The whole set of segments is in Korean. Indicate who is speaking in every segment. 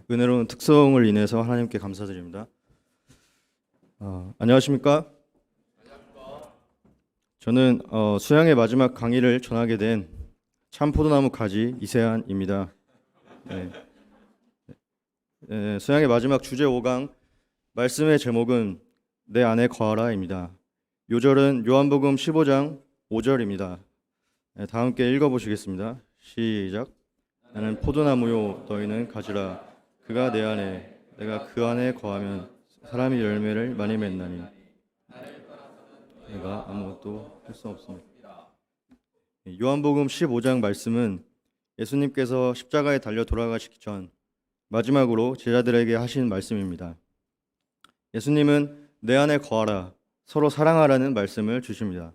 Speaker 1: 은혜로운 특성을 인해서 하나님께 감사드립니다. 안녕하십니까? 저는 수양의 마지막 강의를 전하게 된 참포도나무 가지 이세한입니다. 네. 수양의 마지막 주제 5강 말씀의 제목은 내 안에 거하라입니다. 요절은 요한복음 15장 5절입니다. 다 함께 읽어보시겠습니다. 시작. 나는 포도나무요 너희는 가지라. 그가 내 안에 내가 그 안에 거하면 사람이 열매를 많이 맺나니 내가 아무것도 할 수 없습니다. 요한복음 15장 말씀은 예수님께서 십자가에 달려 돌아가시기 전 마지막으로 제자들에게 하신 말씀입니다. 예수님은 내 안에 거하라, 서로 사랑하라는 말씀을 주십니다.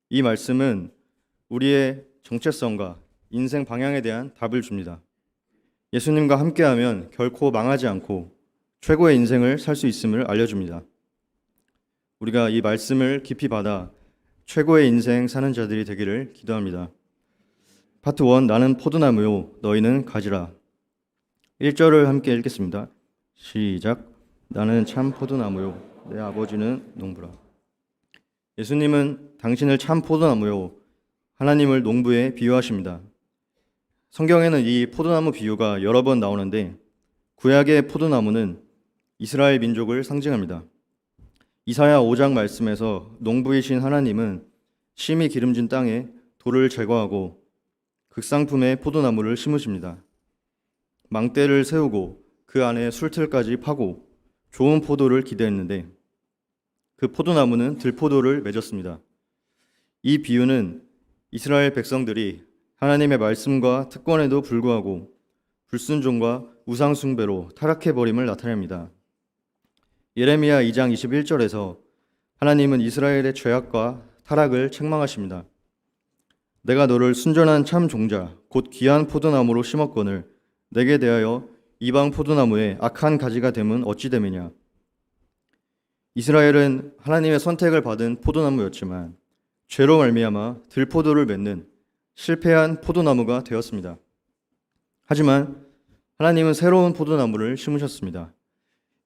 Speaker 1: 이 말씀은 우리의 정체성과 인생 방향에 대한 답을 줍니다. 예수님과 함께하면 결코 망하지 않고 최고의 인생을 살 수 있음을 알려줍니다. 우리가 이 말씀을 깊이 받아 최고의 인생 사는 자들이 되기를 기도합니다. 파트 1 나는 포도나무요 너희는 가지라. 1절을 함께 읽겠습니다. 시작. 나는 참 포도나무요 내 아버지는 농부라. 예수님은 당신을 참 포도나무요 하나님을 농부에 비유하십니다. 성경에는 이 포도나무 비유가 여러 번 나오는데 구약의 포도나무는 이스라엘 민족을 상징합니다. 이사야 5장 말씀에서 농부이신 하나님은 심이 기름진 땅에 돌을 제거하고 극상품의 포도나무를 심으십니다. 망대를 세우고 그 안에 술틀까지 파고 좋은 포도를 기대했는데 그 포도나무는 들포도를 맺었습니다. 이 비유는 이스라엘 백성들이 하나님의 말씀과 특권에도 불구하고 불순종과 우상숭배로 타락해버림을 나타냅니다. 예레미야 2장 21절에서 하나님은 이스라엘의 죄악과 타락을 책망하십니다. 내가 너를 순전한 참 종자 곧 귀한 포도나무로 심었거늘 내게 대하여 이방 포도나무에 악한 가지가 됨은 어찌 됨이냐. 이스라엘은 하나님의 선택을 받은 포도나무였지만 죄로 말미암아 들포도를 맺는 실패한 포도나무가 되었습니다. 하지만 하나님은 새로운 포도나무를 심으셨습니다.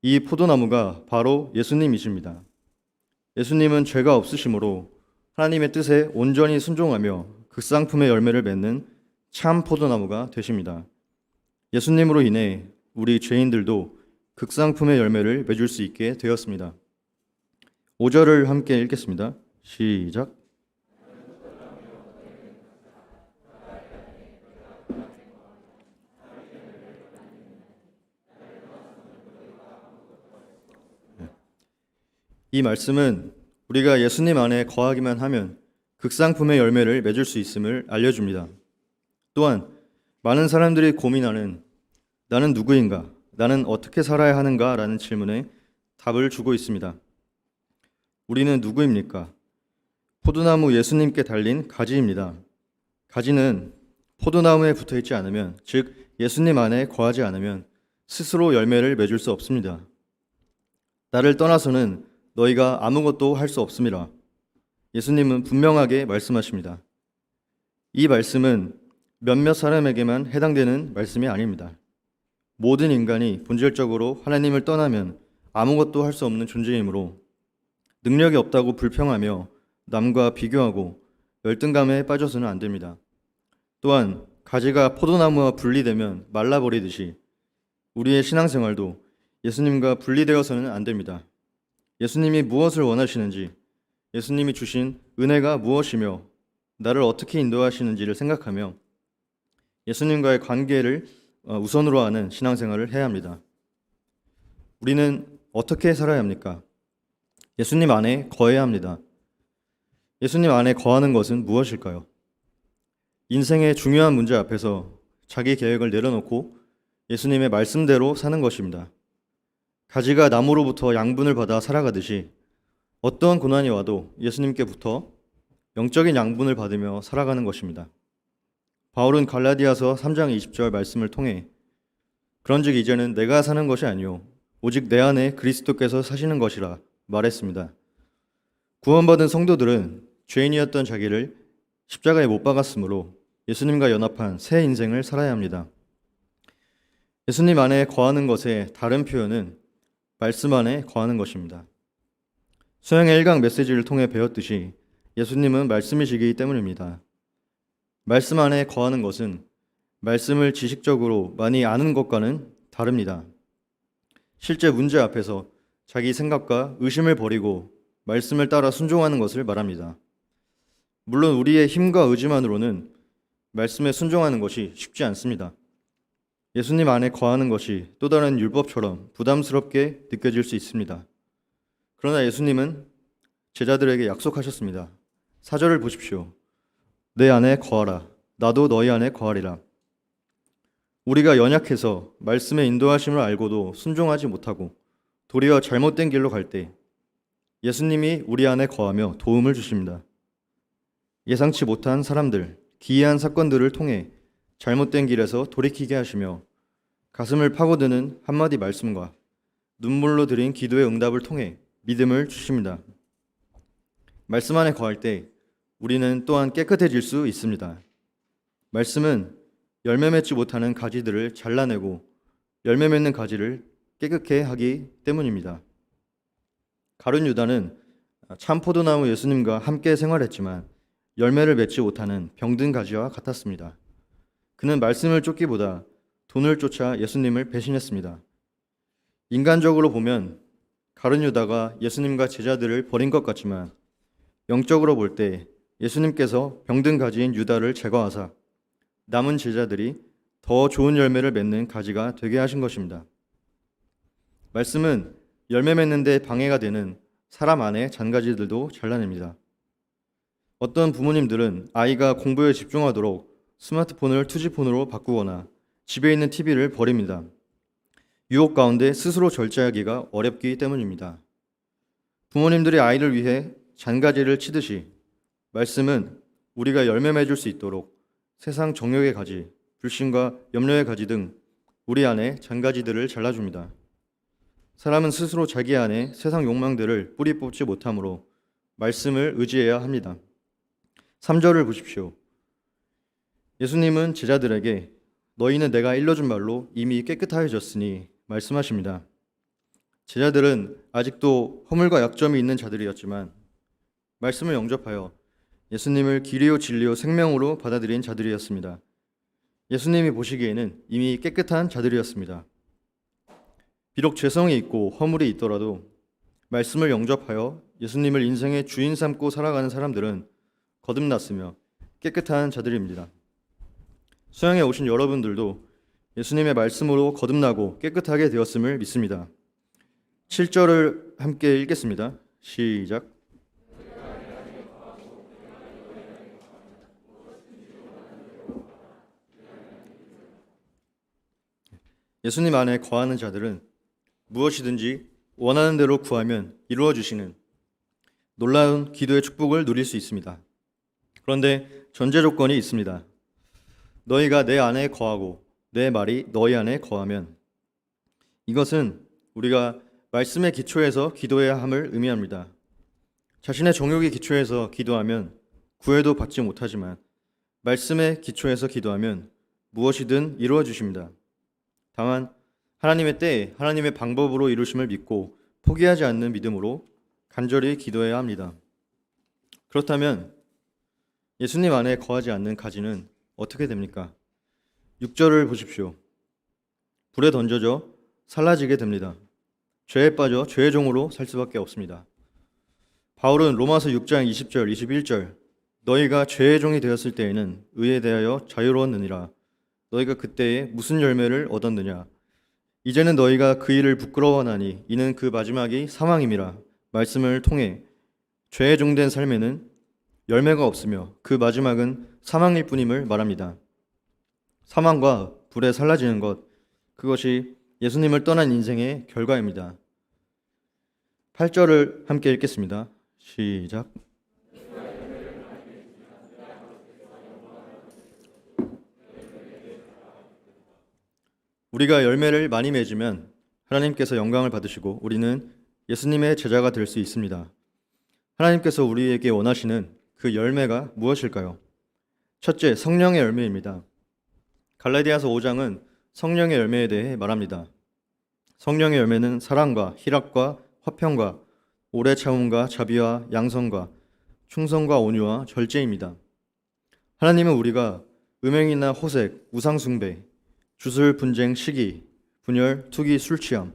Speaker 1: 이 포도나무가 바로 예수님이십니다. 예수님은 죄가 없으시므로 하나님의 뜻에 온전히 순종하며 극상품의 열매를 맺는 참 포도나무가 되십니다. 예수님으로 인해 우리 죄인들도 극상품의 열매를 맺을 수 있게 되었습니다. 5절을 함께 읽겠습니다. 시작. 이 말씀은 우리가 예수님 안에 거하기만 하면 극상품의 열매를 맺을 수 있음을 알려줍니다. 또한 많은 사람들이 고민하는 나는 누구인가? 나는 어떻게 살아야 하는가? 라는 질문에 답을 주고 있습니다. 우리는 누구입니까? 포도나무 예수님께 달린 가지입니다. 가지는 포도나무에 붙어있지 않으면, 즉 예수님 안에 거하지 않으면 스스로 열매를 맺을 수 없습니다. 나를 떠나서는 너희가 아무것도 할 수 없습니다. 예수님은 분명하게 말씀하십니다. 이 말씀은 몇몇 사람에게만 해당되는 말씀이 아닙니다. 모든 인간이 본질적으로 하나님을 떠나면 아무것도 할 수 없는 존재이므로 능력이 없다고 불평하며 남과 비교하고 열등감에 빠져서는 안 됩니다. 또한 가지가 포도나무와 분리되면 말라버리듯이 우리의 신앙생활도 예수님과 분리되어서는 안 됩니다. 예수님이 무엇을 원하시는지, 예수님이 주신 은혜가 무엇이며 나를 어떻게 인도하시는지를 생각하며 예수님과의 관계를 우선으로 하는 신앙생활을 해야 합니다. 우리는 어떻게 살아야 합니까? 예수님 안에 거해야 합니다. 예수님 안에 거하는 것은 무엇일까요? 인생의 중요한 문제 앞에서 자기 계획을 내려놓고 예수님의 말씀대로 사는 것입니다. 가지가 나무로부터 양분을 받아 살아가듯이 어떤 고난이 와도 예수님께부터 영적인 양분을 받으며 살아가는 것입니다. 바울은 갈라디아서 3장 20절 말씀을 통해 그런즉 이제는 내가 사는 것이 아니요 오직 내 안에 그리스도께서 사시는 것이라 말했습니다. 구원받은 성도들은 죄인이었던 자기를 십자가에 못 박았으므로 예수님과 연합한 새 인생을 살아야 합니다. 예수님 안에 거하는 것의 다른 표현은 말씀 안에 거하는 것입니다. 수양의 1강 메시지를 통해 배웠듯이 예수님은 말씀이시기 때문입니다. 말씀 안에 거하는 것은 말씀을 지식적으로 많이 아는 것과는 다릅니다. 실제 문제 앞에서 자기 생각과 의심을 버리고 말씀을 따라 순종하는 것을 말합니다. 물론 우리의 힘과 의지만으로는 말씀에 순종하는 것이 쉽지 않습니다. 예수님 안에 거하는 것이 또 다른 율법처럼 부담스럽게 느껴질 수 있습니다. 그러나 예수님은 제자들에게 약속하셨습니다. 4절을 보십시오. 내 안에 거하라. 나도 너희 안에 거하리라. 우리가 연약해서 말씀의 인도하심을 알고도 순종하지 못하고 도리어 잘못된 길로 갈 때 예수님이 우리 안에 거하며 도움을 주십니다. 예상치 못한 사람들, 기이한 사건들을 통해 잘못된 길에서 돌이키게 하시며 가슴을 파고드는 한마디 말씀과 눈물로 드린 기도의 응답을 통해 믿음을 주십니다. 말씀 안에 거할 때 우리는 또한 깨끗해질 수 있습니다. 말씀은 열매 맺지 못하는 가지들을 잘라내고 열매 맺는 가지를 깨끗게 하기 때문입니다. 가룟 유다는 참 포도나무 예수님과 함께 생활했지만 열매를 맺지 못하는 병든 가지와 같았습니다. 그는 말씀을 쫓기보다 돈을 쫓아 예수님을 배신했습니다. 인간적으로 보면 가룟 유다가 예수님과 제자들을 버린 것 같지만 영적으로 볼 때 예수님께서 병든 가지인 유다를 제거하사 남은 제자들이 더 좋은 열매를 맺는 가지가 되게 하신 것입니다. 말씀은 열매 맺는 데 방해가 되는 사람 안의 잔가지들도 잘라냅니다. 어떤 부모님들은 아이가 공부에 집중하도록 스마트폰을 투지폰으로 바꾸거나 집에 있는 TV를 버립니다. 유혹 가운데 스스로 절제하기가 어렵기 때문입니다. 부모님들이 아이를 위해 잔가지를 치듯이 말씀은 우리가 열매 맺을 수 있도록 세상 정욕의 가지, 불신과 염려의 가지 등 우리 안에 잔가지들을 잘라줍니다. 사람은 스스로 자기 안에 세상 욕망들을 뿌리 뽑지 못하므로 말씀을 의지해야 합니다. 3절을 보십시오. 예수님은 제자들에게 너희는 내가 일러준 말로 이미 깨끗하여졌으니 말씀하십니다. 제자들은 아직도 허물과 약점이 있는 자들이었지만 말씀을 영접하여 예수님을 길이요 진리요 생명으로 받아들인 자들이었습니다. 예수님이 보시기에는 이미 깨끗한 자들이었습니다. 비록 죄성이 있고 허물이 있더라도 말씀을 영접하여 예수님을 인생의 주인 삼고 살아가는 사람들은 거듭났으며 깨끗한 자들입니다. 수양에 오신 여러분들도 예수님의 말씀으로 거듭나고 깨끗하게 되었음을 믿습니다. 7절을 함께 읽겠습니다. 시작. 예수님 안에 거하는 자들은 무엇이든지 원하는 대로 구하면 이루어 주시는 놀라운 기도의 축복을 누릴 수 있습니다. 그런데 전제 조건이 있습니다. 너희가 내 안에 거하고 내 말이 너희 안에 거하면, 이것은 우리가 말씀의 기초에서 기도해야 함을 의미합니다. 자신의 정욕의 기초에서 기도하면 구해도 받지 못하지만 말씀의 기초에서 기도하면 무엇이든 이루어 주십니다. 다만 하나님의 때에 하나님의 방법으로 이루심을 믿고 포기하지 않는 믿음으로 간절히 기도해야 합니다. 그렇다면 예수님 안에 거하지 않는 가지는 어떻게 됩니까? 6절을 보십시오. 불에 던져져 살라지게 됩니다. 죄에 빠져 죄의 종으로 살 수밖에 없습니다. 바울은 로마서 6장 20절, 21절 너희가 죄의 종이 되었을 때에는 의에 대하여 자유로웠느니라. 너희가 그때에 무슨 열매를 얻었느냐? 이제는 너희가 그 일을 부끄러워하나니 이는 그 마지막이 사망임이라. 말씀을 통해 죄의 종된 삶에는 열매가 없으며 그 마지막은 사망일 뿐임을 말합니다. 사망과 불에 살라지는 것, 그것이 예수님을 떠난 인생의 결과입니다. 8절을 함께 읽겠습니다. 시작. 우리가 열매를 많이 맺으면 하나님께서 영광을 받으시고 우리는 예수님의 제자가 될 수 있습니다. 하나님께서 우리에게 원하시는 그 열매가 무엇일까요? 첫째, 성령의 열매입니다. 갈라디아서 5장은 성령의 열매에 대해 말합니다. 성령의 열매는 사랑과 희락과 화평과 오래 참음과 자비와 양선과 충성과 온유와 절제입니다. 하나님은 우리가 음행이나 호색, 우상숭배, 주술, 분쟁, 시기, 분열, 투기, 술취함,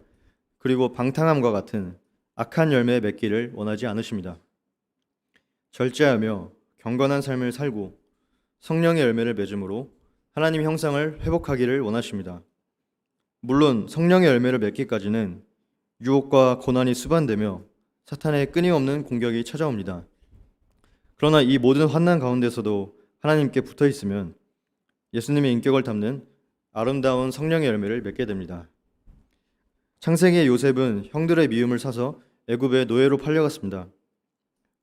Speaker 1: 그리고 방탕함과 같은 악한 열매 맺기를 원하지 않으십니다. 절제하며 경건한 삶을 살고 성령의 열매를 맺음으로 하나님 형상을 회복하기를 원하십니다. 물론 성령의 열매를 맺기까지는 유혹과 고난이 수반되며 사탄의 끊임없는 공격이 찾아옵니다. 그러나 이 모든 환난 가운데서도 하나님께 붙어 있으면 예수님의 인격을 담는 아름다운 성령의 열매를 맺게 됩니다. 창세기의 요셉은 형들의 미움을 사서 애굽의 노예로 팔려갔습니다.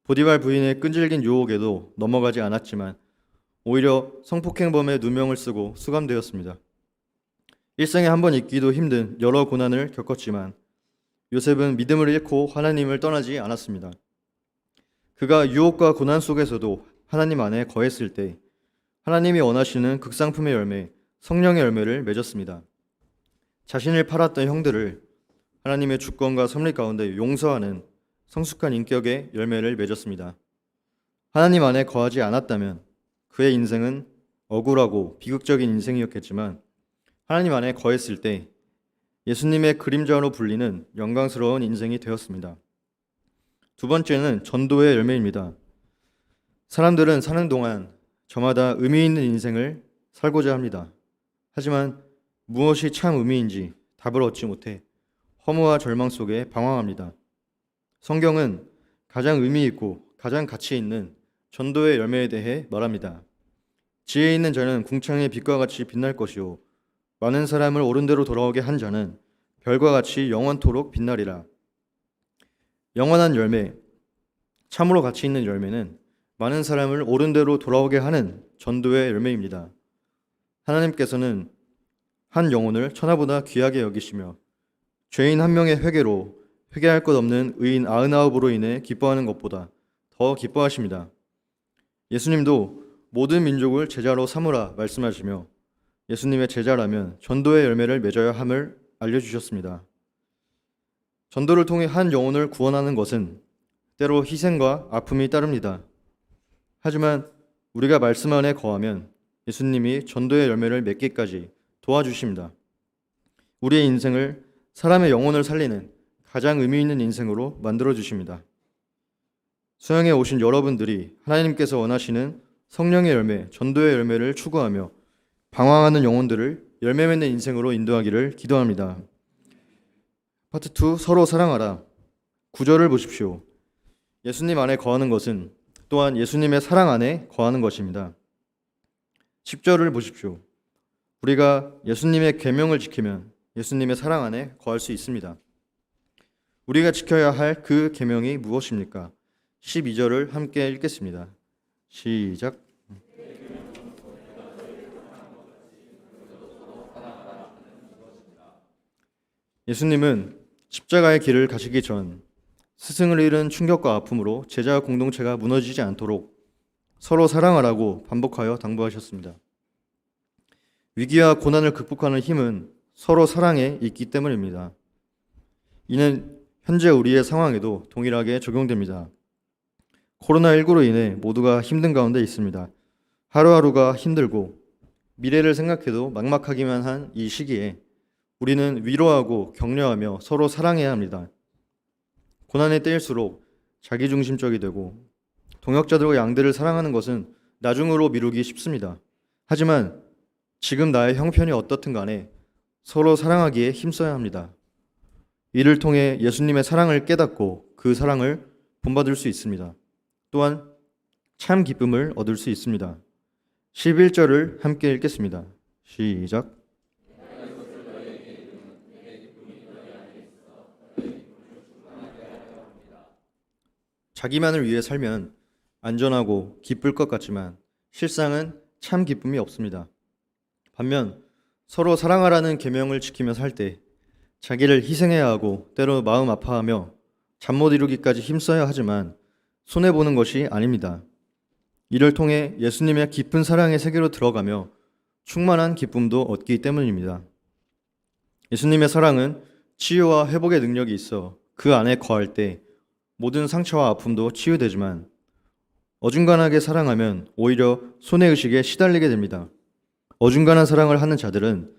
Speaker 1: 보디발 부인의 끈질긴 유혹에도 넘어가지 않았지만 오히려 성폭행범의 누명을 쓰고 수감되었습니다. 일생에 한 번 잊기도 힘든 여러 고난을 겪었지만 요셉은 믿음을 잃고 하나님을 떠나지 않았습니다. 그가 유혹과 고난 속에서도 하나님 안에 거했을 때 하나님이 원하시는 극상품의 열매, 성령의 열매를 맺었습니다. 자신을 팔았던 형들을 하나님의 주권과 섭리 가운데 용서하는 성숙한 인격의 열매를 맺었습니다. 하나님 안에 거하지 않았다면 그의 인생은 억울하고 비극적인 인생이었겠지만 하나님 안에 거했을 때 예수님의 그림자로 불리는 영광스러운 인생이 되었습니다. 두 번째는 전도의 열매입니다. 사람들은 사는 동안 저마다 의미 있는 인생을 살고자 합니다. 하지만 무엇이 참 의미인지 답을 얻지 못해 허무와 절망 속에 방황합니다. 성경은 가장 의미 있고 가장 가치 있는 전도의 열매에 대해 말합니다. 지혜 있는 자는 궁창의 빛과 같이 빛날 것이요 많은 사람을 옳은 대로 돌아오게 한 자는 별과 같이 영원토록 빛나리라. 영원한 열매, 참으로 가치 있는 열매는 많은 사람을 옳은 대로 돌아오게 하는 전도의 열매입니다. 하나님께서는 한 영혼을 천하보다 귀하게 여기시며 죄인 한 명의 회개로 회개할 것 없는 의인 99으로 인해 기뻐하는 것보다 더 기뻐하십니다. 예수님도 모든 민족을 제자로 삼으라 말씀하시며 예수님의 제자라면 전도의 열매를 맺어야 함을 알려주셨습니다. 전도를 통해 한 영혼을 구원하는 것은 때로 희생과 아픔이 따릅니다. 하지만 우리가 말씀 안에 거하면 예수님이 전도의 열매를 맺기까지 도와주십니다. 우리의 인생을 사람의 영혼을 살리는 가장 의미 있는 인생으로 만들어 주십니다. 수양에 오신 여러분들이 하나님께서 원하시는 성령의 열매, 전도의 열매를 추구하며 방황하는 영혼들을 열매 맺는 인생으로 인도하기를 기도합니다. 파트 2, 서로 사랑하라. 9절을 보십시오. 예수님 안에 거하는 것은 또한 예수님의 사랑 안에 거하는 것입니다. 10절을 보십시오. 우리가 예수님의 계명을 지키면 예수님의 사랑 안에 거할 수 있습니다. 우리가 지켜야 할 그 계명이 무엇입니까? 12절을 함께 읽겠습니다. 시작. 예수님은 십자가의 길을 가시기 전 스승을 잃은 충격과 아픔으로 제자 공동체가 무너지지 않도록 서로 사랑하라고 반복하여 당부하셨습니다. 위기와 고난을 극복하는 힘은 서로 사랑에 있기 때문입니다. 이는 현재 우리의 상황에도 동일하게 적용됩니다. 코로나19로 인해 모두가 힘든 가운데 있습니다. 하루하루가 힘들고 미래를 생각해도 막막하기만 한 이 시기에 우리는 위로하고 격려하며 서로 사랑해야 합니다. 고난의 때일수록 자기중심적이 되고 동역자들과 양들을 사랑하는 것은 나중으로 미루기 쉽습니다. 하지만 지금 나의 형편이 어떻든 간에 서로 사랑하기에 힘써야 합니다. 이를 통해 예수님의 사랑을 깨닫고 그 사랑을 본받을 수 있습니다. 또한 참 기쁨을 얻을 수 있습니다. 11절을 함께 읽겠습니다. 시작. 자기만을 위해 살면 안전하고 기쁠 것 같지만 실상은 참 기쁨이 없습니다. 반면 서로 사랑하라는 계명을 지키며 살 때 자기를 희생해야 하고 때로 마음 아파하며 잠 못 이루기까지 힘써야 하지만 손해보는 것이 아닙니다. 이를 통해 예수님의 깊은 사랑의 세계로 들어가며 충만한 기쁨도 얻기 때문입니다. 예수님의 사랑은 치유와 회복의 능력이 있어 그 안에 거할 때 모든 상처와 아픔도 치유되지만 어중간하게 사랑하면 오히려 손해의식에 시달리게 됩니다. 어중간한 사랑을 하는 자들은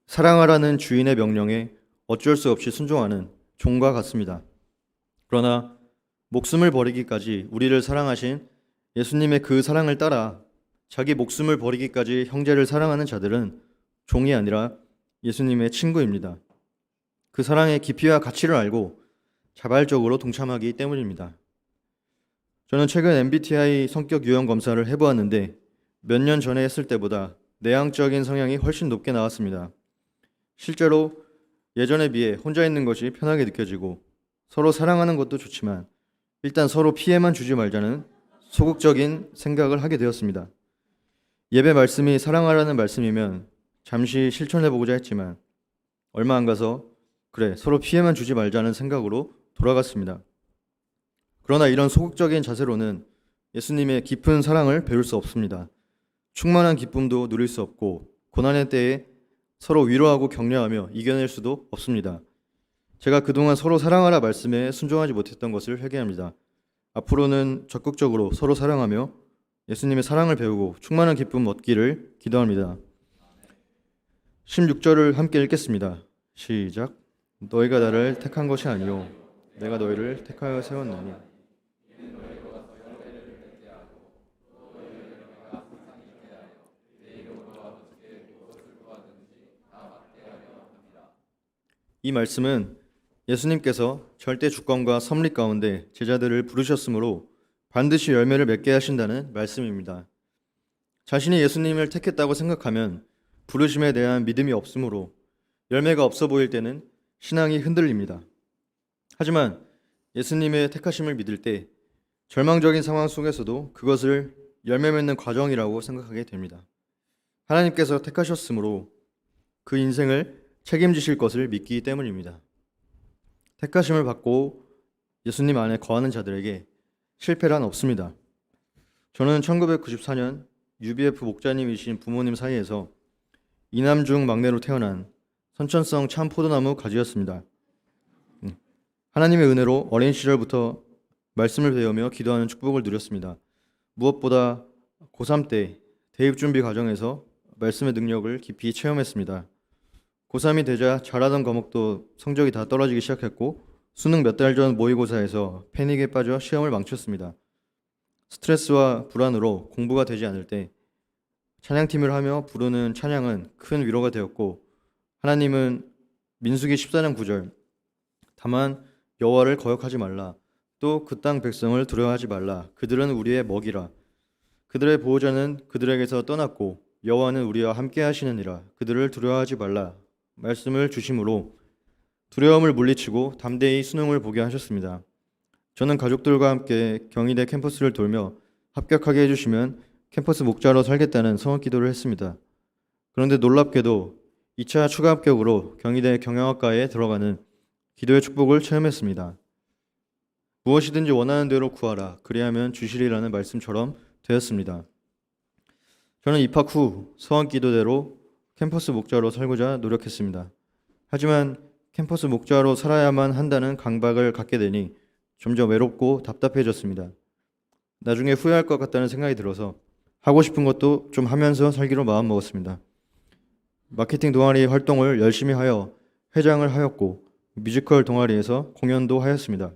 Speaker 1: 사랑하라는 주인의 명령에 어쩔 수 없이 순종하는 종과 같습니다. 그러나 목숨을 버리기까지 우리를 사랑하신 예수님의 그 사랑을 따라 자기 목숨을 버리기까지 형제를 사랑하는 자들은 종이 아니라 예수님의 친구입니다. 그 사랑의 깊이와 가치를 알고 자발적으로 동참하기 때문입니다. 저는 최근 MBTI 성격 유형 검사를 해보았는데 몇 년 전에 했을 때보다 내향적인 성향이 훨씬 높게 나왔습니다. 실제로 예전에 비해 혼자 있는 것이 편하게 느껴지고 서로 사랑하는 것도 좋지만 일단 서로 피해만 주지 말자는 소극적인 생각을 하게 되었습니다. 예배 말씀이 사랑하라는 말씀이면 잠시 실천해보고자 했지만 얼마 안 가서 그래, 서로 피해만 주지 말자는 생각으로 돌아갔습니다. 그러나 이런 소극적인 자세로는 예수님의 깊은 사랑을 배울 수 없습니다. 충만한 기쁨도 누릴 수 없고 고난의 때에 서로 위로하고 격려하며 이겨낼 수도 없습니다. 제가 그동안 서로 사랑하라 말씀에 순종하지 못했던 것을 회개합니다. 앞으로는 적극적으로 서로 사랑하며 예수님의 사랑을 배우고 충만한 기쁨 얻기를 기도합니다. 16절을 함께 읽겠습니다. 시작. 너희가 나를 택한 것이 아니요 내가 너희를 택하여 세웠느니 이 말씀은 예수님께서 절대 주권과 섭리 가운데 제자들을 부르셨으므로 반드시 열매를 맺게 하신다는 말씀입니다. 자신이 예수님을 택했다고 생각하면 부르심에 대한 믿음이 없으므로 열매가 없어 보일 때는 신앙이 흔들립니다. 하지만 예수님의 택하심을 믿을 때 절망적인 상황 속에서도 그것을 열매 맺는 과정이라고 생각하게 됩니다. 하나님께서 택하셨으므로 그 인생을 책임지실 것을 믿기 때문입니다. 택하심을 받고 예수님 안에 거하는 자들에게 실패란 없습니다. 저는 1994년 UBF 목자님이신 부모님 사이에서 이남 중 막내로 태어난 선천성 참 포도나무 가지였습니다. 하나님의 은혜로 어린 시절부터 말씀을 배우며 기도하는 축복을 누렸습니다. 무엇보다 고3 때 대입 준비 과정에서 말씀의 능력을 깊이 체험했습니다. 고3이 되자 잘하던 과목도 성적이 다 떨어지기 시작했고 수능 몇 달 전 모의고사에서 패닉에 빠져 시험을 망쳤습니다. 스트레스와 불안으로 공부가 되지 않을 때 찬양팀을 하며 부르는 찬양은 큰 위로가 되었고 하나님은 민수기 14장 9절 다만 여호와를 거역하지 말라 또 그 땅 백성을 두려워하지 말라 그들은 우리의 먹이라 그들의 보호자는 그들에게서 떠났고 여호와는 우리와 함께 하시느니라 그들을 두려워하지 말라 말씀을 주심으로 두려움을 물리치고 담대히 수능을 보게 하셨습니다. 저는 가족들과 함께 경희대 캠퍼스를 돌며 합격하게 해주시면 캠퍼스 목자로 살겠다는 성원 기도를 했습니다. 그런데 놀랍게도 2차 추가 합격으로 경희대 경영학과에 들어가는 기도의 축복을 체험했습니다. 무엇이든지 원하는 대로 구하라 그리하면 주시리라는 말씀처럼 되었습니다. 저는 입학 후 서원 기도대로 캠퍼스 목자로 살고자 노력했습니다. 하지만 캠퍼스 목자로 살아야만 한다는 강박을 갖게 되니 점점 외롭고 답답해졌습니다. 나중에 후회할 것 같다는 생각이 들어서 하고 싶은 것도 좀 하면서 살기로 마음먹었습니다. 마케팅 동아리 활동을 열심히 하여 회장을 하였고 뮤지컬 동아리에서 공연도 하였습니다.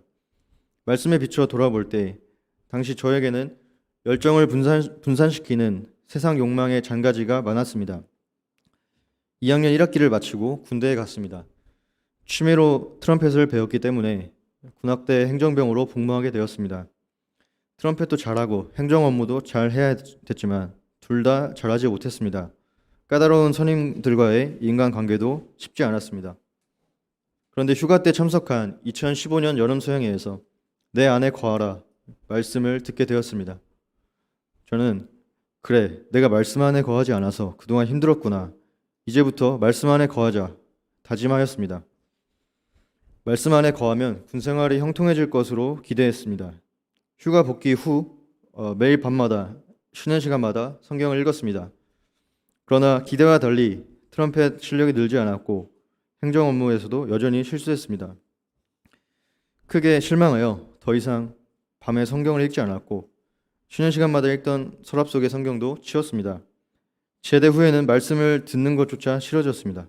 Speaker 1: 말씀에 비추어 돌아볼 때 당시 저에게는 열정을 분산시키는 세상 욕망의 잔가지가 많았습니다. 2학년 1학기를 마치고 군대에 갔습니다. 취미로 트럼펫을 배웠기 때문에 군악대 행정병으로 복무하게 되었습니다. 트럼펫도 잘하고 행정 업무도 잘 해야 됐지만 둘 다 잘하지 못했습니다. 까다로운 선임들과의 인간관계도 쉽지 않았습니다. 그런데 휴가 때 참석한 2015년 여름 수행회에서 내 안에 거하라 말씀을 듣게 되었습니다. 저는 그래, 내가 말씀 안에 거하지 않아서 그동안 힘들었구나. 이제부터 말씀 안에 거하자 다짐하였습니다. 말씀 안에 거하면 군생활이 형통해질 것으로 기대했습니다. 휴가 복귀 후 매일 밤마다 쉬는 시간마다 성경을 읽었습니다. 그러나 기대와 달리 트럼펫 실력이 늘지 않았고 행정 업무에서도 여전히 실수했습니다. 크게 실망하여 더 이상 밤에 성경을 읽지 않았고 쉬는 시간마다 읽던 서랍 속의 성경도 치웠습니다. 제대 후에는 말씀을 듣는 것조차 싫어졌습니다.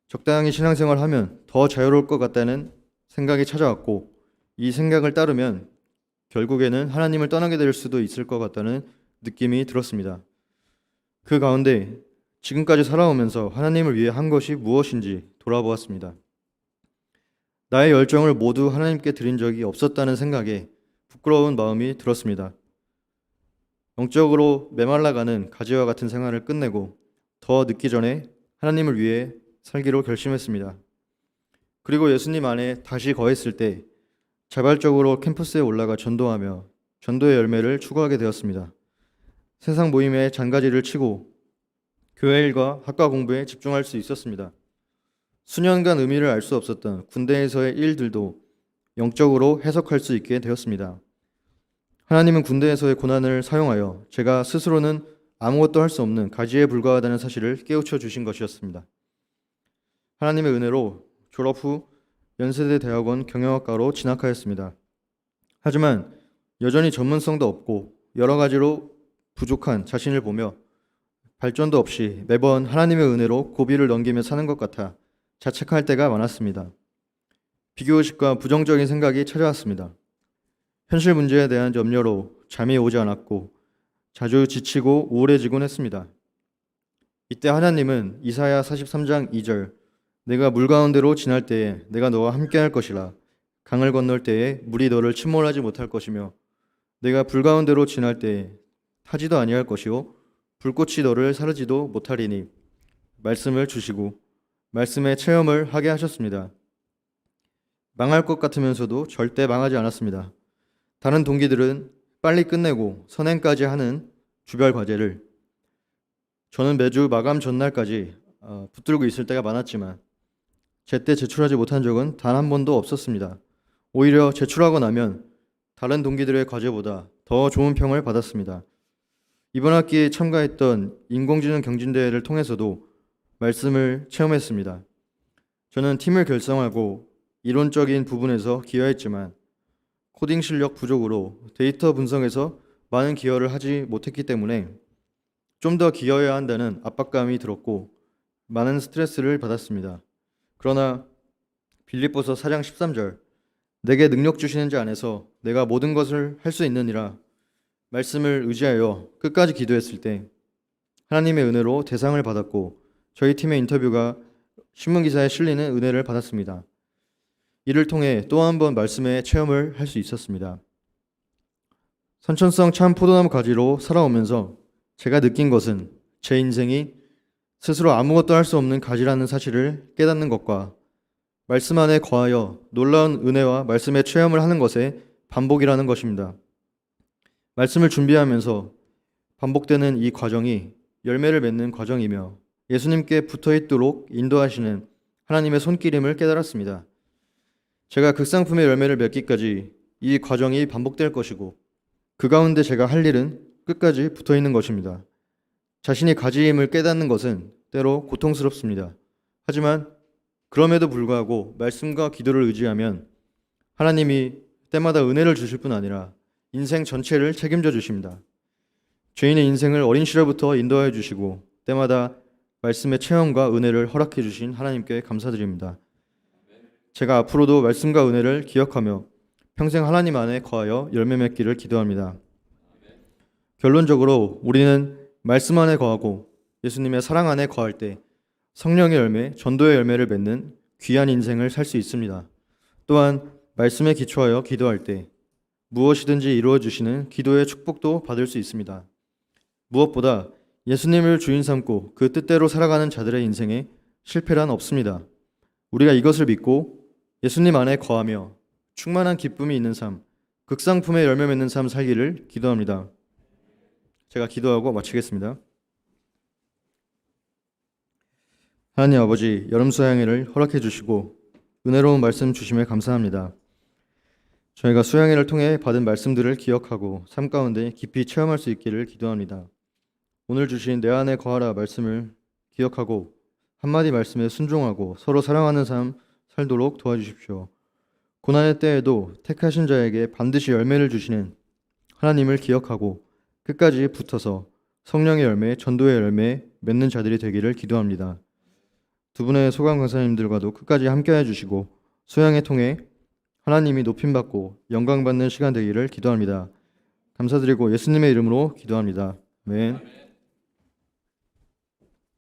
Speaker 1: 적당히 신앙생활을 하면 더 자유로울 것 같다는 생각이 찾아왔고 이 생각을 따르면 결국에는 하나님을 떠나게 될 수도 있을 것 같다는 느낌이 들었습니다. 그 가운데 지금까지 살아오면서 하나님을 위해 한 것이 무엇인지 돌아보았습니다. 나의 열정을 모두 하나님께 드린 적이 없었다는 생각에 부끄러운 마음이 들었습니다. 영적으로 메말라가는 가지와 같은 생활을 끝내고 더 늦기 전에 하나님을 위해 살기로 결심했습니다. 그리고 예수님 안에 다시 거했을 때 자발적으로 캠퍼스에 올라가 전도하며 전도의 열매를 추구하게 되었습니다. 세상 모임에 잔가지를 치고 교회 일과 학과 공부에 집중할 수 있었습니다. 수년간 의미를 알 수 없었던 군대에서의 일들도 영적으로 해석할 수 있게 되었습니다. 하나님은 군대에서의 고난을 사용하여 제가 스스로는 아무것도 할 수 없는 가지에 불과하다는 사실을 깨우쳐 주신 것이었습니다. 하나님의 은혜로 졸업 후 연세대 대학원 경영학과로 진학하였습니다. 하지만 여전히 전문성도 없고 여러 가지로 부족한 자신을 보며 발전도 없이 매번 하나님의 은혜로 고비를 넘기며 사는 것 같아 자책할 때가 많았습니다. 비교의식과 부정적인 생각이 찾아왔습니다. 현실 문제에 대한 염려로 잠이 오지 않았고 자주 지치고 우울해지곤 했습니다. 이때 하나님은 이사야 43장 2절 내가 물 가운데로 지날 때에 내가 너와 함께할 것이라 강을 건널 때에 물이 너를 침몰하지 못할 것이며 내가 불 가운데로 지날 때에 타지도 아니할 것이요 불꽃이 너를 사르지도 못하리니 말씀을 주시고 말씀의 체험을 하게 하셨습니다. 망할 것 같으면서도 절대 망하지 않았습니다. 다른 동기들은 빨리 끝내고 선행까지 하는 주별 과제를 저는 매주 마감 전날까지 붙들고 있을 때가 많았지만 제때 제출하지 못한 적은 단 한 번도 없었습니다. 오히려 제출하고 나면 다른 동기들의 과제보다 더 좋은 평을 받았습니다. 이번 학기에 참가했던 인공지능 경진대회를 통해서도 말씀을 체험했습니다. 저는 팀을 결성하고 이론적인 부분에서 기여했지만 코딩 실력 부족으로 데이터 분석에서 많은 기여를 하지 못했기 때문에 좀 더 기여해야 한다는 압박감이 들었고 많은 스트레스를 받았습니다. 그러나 빌립보서 4장 13절 내게 능력 주시는 자 안에서 내가 모든 것을 할 수 있느니라 말씀을 의지하여 끝까지 기도했을 때 하나님의 은혜로 대상을 받았고 저희 팀의 인터뷰가 신문기사에 실리는 은혜를 받았습니다. 이를 통해 또 한 번 말씀의 체험을 할 수 있었습니다. 선천성 참 포도나무 가지로 살아오면서 제가 느낀 것은 제 인생이 스스로 아무것도 할 수 없는 가지라는 사실을 깨닫는 것과 말씀 안에 거하여 놀라운 은혜와 말씀의 체험을 하는 것의 반복이라는 것입니다. 말씀을 준비하면서 반복되는 이 과정이 열매를 맺는 과정이며 예수님께 붙어 있도록 인도하시는 하나님의 손길임을 깨달았습니다. 제가 극상품의 열매를 맺기까지 이 과정이 반복될 것이고 그 가운데 제가 할 일은 끝까지 붙어 있는 것입니다. 자신이 가지임을 깨닫는 것은 때로 고통스럽습니다. 하지만 그럼에도 불구하고 말씀과 기도를 의지하면 하나님이 때마다 은혜를 주실 뿐 아니라 인생 전체를 책임져 주십니다. 죄인의 인생을 어린 시절부터 인도하여 주시고 때마다 말씀의 체험과 은혜를 허락해 주신 하나님께 감사드립니다. 제가 앞으로도 말씀과 은혜를 기억하며 평생 하나님 안에 거하여 열매 맺기를 기도합니다. 결론적으로 우리는 말씀 안에 거하고 예수님의 사랑 안에 거할 때 성령의 열매, 전도의 열매를 맺는 귀한 인생을 살 수 있습니다. 또한 말씀에 기초하여 기도할 때 무엇이든지 이루어 주시는 기도의 축복도 받을 수 있습니다. 무엇보다 예수님을 주인 삼고 그 뜻대로 살아가는 자들의 인생에 실패란 없습니다. 우리가 이것을 믿고 예수님 안에 거하며 충만한 기쁨이 있는 삶, 극상품의 열매 맺는 삶 살기를 기도합니다. 제가 기도하고 마치겠습니다. 하나님 아버지, 여름 수양회를 허락해 주시고 은혜로운 말씀 주심에 감사합니다. 저희가 수양회를 통해 받은 말씀들을 기억하고 삶 가운데 깊이 체험할 수 있기를 기도합니다. 오늘 주신 내 안에 거하라 말씀을 기억하고 한마디 말씀에 순종하고 서로 사랑하는 삶 살도록 도와주십시오. 고난의 때에도 택하신 자에게 반드시 열매를 주시는 하나님을 기억하고 끝까지 붙어서 성령의 열매, 전도의 열매 맺는 자들이 되기를 기도합니다. 두 분의 소강 강사님들과도 끝까지 함께해 주시고 소양을 통해 하나님이 높임받고 영광받는 시간 되기를 기도합니다. 감사드리고 예수님의 이름으로 기도합니다. 아멘.